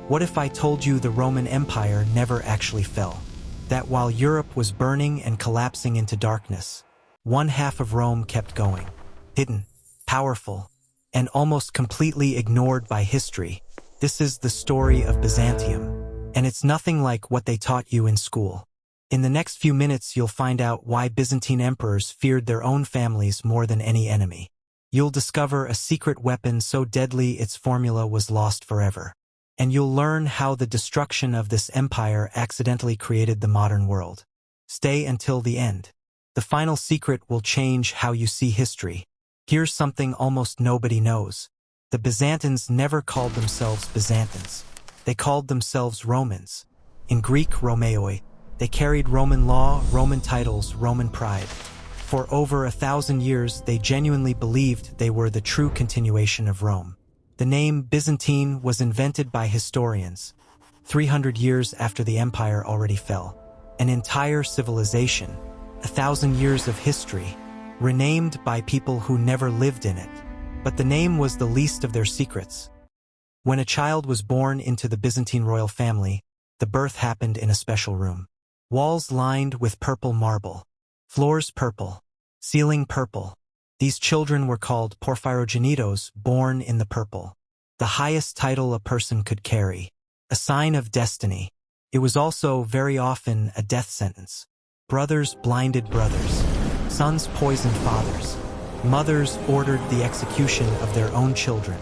What if I told you the Roman Empire never actually fell? That while Europe was burning and collapsing into darkness, one half of Rome kept going, hidden, powerful, and almost completely ignored by history. This is the story of Byzantium, and it's nothing like what they taught you in school. In the next few minutes, you'll find out why Byzantine emperors feared their own families more than any enemy. You'll discover a secret weapon so deadly its formula was lost forever. And you'll learn how the destruction of this empire accidentally created the modern world. Stay until the end. The final secret will change how you see history. Here's something almost nobody knows. The Byzantines never called themselves Byzantines. They called themselves Romans. In Greek, Romeoi. They carried Roman law, Roman titles, Roman pride. For over 1,000 years, they genuinely believed they were the true continuation of Rome. The name Byzantine was invented by historians, 300 years after the empire already fell. An entire civilization, 1,000 years of history, renamed by people who never lived in it. But the name was the least of their secrets. When a child was born into the Byzantine royal family, the birth happened in a special room. Walls lined with purple marble, floors purple, ceiling purple. These children were called porphyrogenitos, born in the purple. The highest title a person could carry, a sign of destiny. It was also very often a death sentence. Brothers blinded brothers, sons poisoned fathers, mothers ordered the execution of their own children.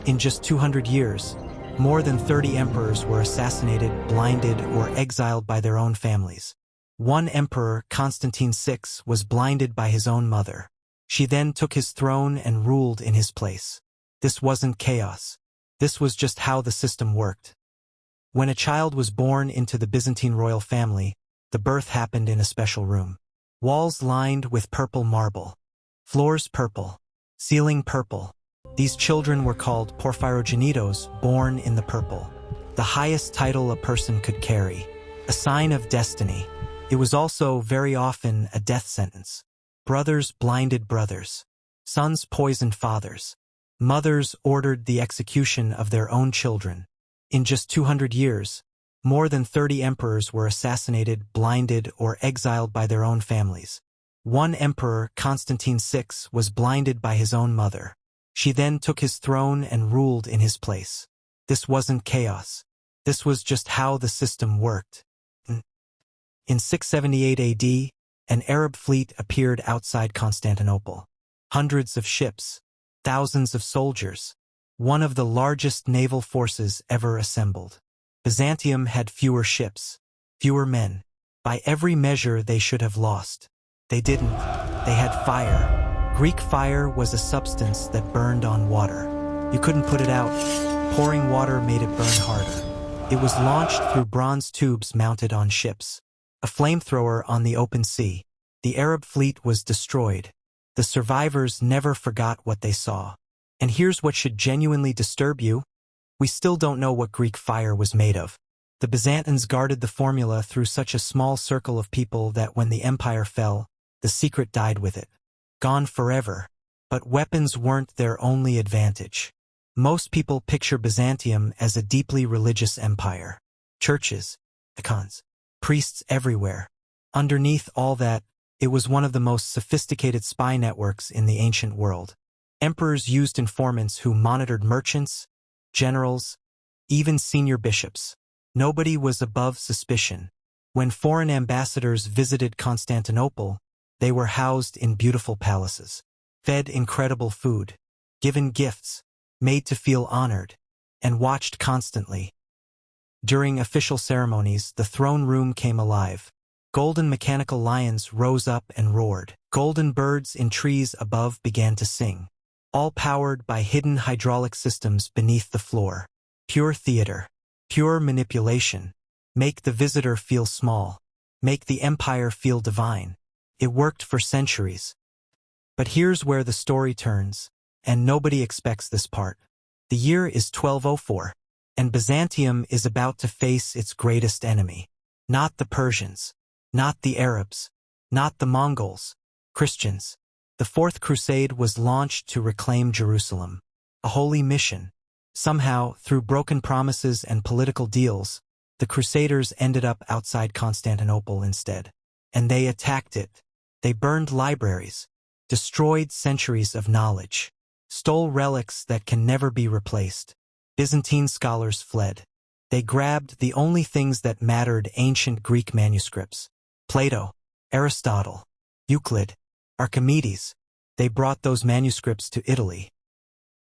In just 200 years, more than 30 emperors were assassinated, blinded, or exiled by their own families. One emperor, Constantine VI, was blinded by his own mother. She then took his throne and ruled in his place. This wasn't chaos. This was just how the system worked. When a child was born into the Byzantine royal family, the birth happened in a special room. Walls lined with purple marble, floors purple, ceiling purple. These children were called porphyrogenitos, born in the purple. The highest title a person could carry, a sign of destiny. It was also very often a death sentence. Brothers blinded brothers, sons poisoned fathers, mothers ordered the execution of their own children. In just 200 years, more than 30 emperors were assassinated, blinded, or exiled by their own families. One emperor, Constantine VI, was blinded by his own mother. She then took his throne and ruled in his place. This wasn't chaos. This was just how the system worked. In 678 AD, an Arab fleet appeared outside Constantinople. Hundreds of ships, thousands of soldiers, one of the largest naval forces ever assembled. Byzantium had fewer ships, fewer men. By every measure, they should have lost. They didn't. They had fire. Greek fire was a substance that burned on water. You couldn't put it out. Pouring water made it burn harder. It was launched through bronze tubes mounted on ships. A flamethrower on the open sea. The Arab fleet was destroyed. The survivors never forgot what they saw. And here's what should genuinely disturb you. We still don't know what Greek fire was made of. The Byzantines guarded the formula through such a small circle of people that when the empire fell, the secret died with it. Gone forever. But weapons weren't their only advantage. Most people picture Byzantium as a deeply religious empire. Churches, icons, priests everywhere. Underneath all that, it was one of the most sophisticated spy networks in the ancient world. Emperors used informants who monitored merchants, generals, even senior bishops. Nobody was above suspicion. When foreign ambassadors visited Constantinople, they were housed in beautiful palaces, fed incredible food, given gifts, made to feel honored, and watched constantly. During official ceremonies, the throne room came alive. Golden mechanical lions rose up and roared. Golden birds in trees above began to sing, all powered by hidden hydraulic systems beneath the floor. Pure theater, pure manipulation. Make the visitor feel small. Make the empire feel divine. It worked for centuries. But here's where the story turns, and nobody expects this part. The year is 1204, and Byzantium is about to face its greatest enemy. Not the Persians, not the Arabs, not the Mongols, Christians. The Fourth Crusade was launched to reclaim Jerusalem. A holy mission. Somehow, through broken promises and political deals, the Crusaders ended up outside Constantinople instead. And they attacked it. They burned libraries, destroyed centuries of knowledge, stole relics that can never be replaced. Byzantine scholars fled. They grabbed the only things that mattered: ancient Greek manuscripts. Plato, Aristotle, Euclid, Archimedes. They brought those manuscripts to Italy.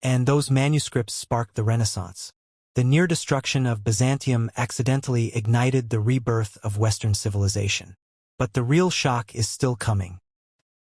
And those manuscripts sparked the Renaissance. The near destruction of Byzantium accidentally ignited the rebirth of Western civilization. But the real shock is still coming.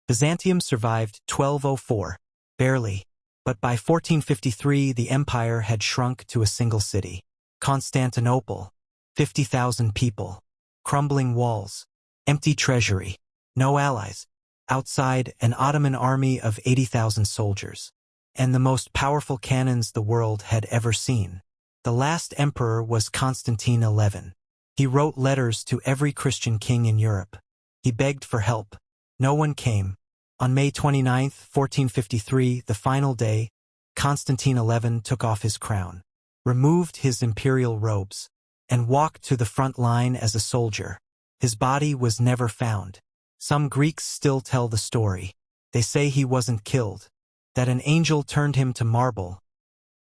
Byzantium survived 1204, barely, but by 1453 the empire had shrunk to a single city. Constantinople, 50,000 people, crumbling walls, empty treasury, no allies, outside an Ottoman army of 80,000 soldiers, and the most powerful cannons the world had ever seen. The last emperor was Constantine XI. He wrote letters to every Christian king in Europe. He begged for help. No one came. On May 29, 1453, the final day, Constantine XI took off his crown, removed his imperial robes, and walked to the front line as a soldier. His body was never found. Some Greeks still tell the story. They say he wasn't killed, that an angel turned him to marble,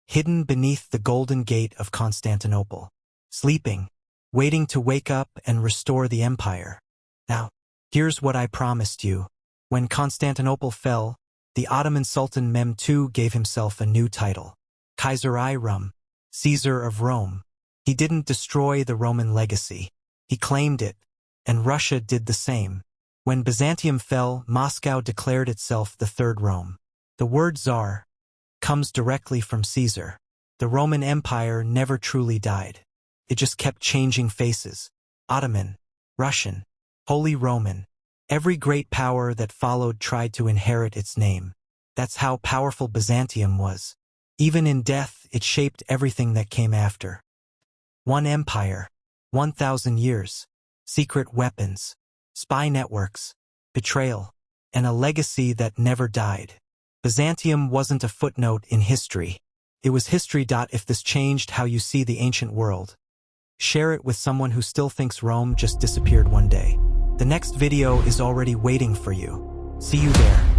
hidden beneath the Golden Gate of Constantinople, sleeping, waiting to wake up and restore the empire. Now, here's what I promised you. When Constantinople fell, the Ottoman Sultan Mehmed II gave himself a new title, Kaiser I Rum, Caesar of Rome. He didn't destroy the Roman legacy. He claimed it, and Russia did the same. When Byzantium fell, Moscow declared itself the Third Rome. The word Tsar comes directly from Caesar. The Roman Empire never truly died. It just kept changing faces. Ottoman, Russian, Holy Roman. Every great power that followed tried to inherit its name. That's how powerful Byzantium was. Even in death, it shaped everything that came after. One empire, 1,000 years, secret weapons, spy networks, betrayal, and a legacy that never died. Byzantium wasn't a footnote in history. It was history. If this changed how you see the ancient world, share it with someone who still thinks Rome just disappeared one day. The next video is already waiting for you. See you there.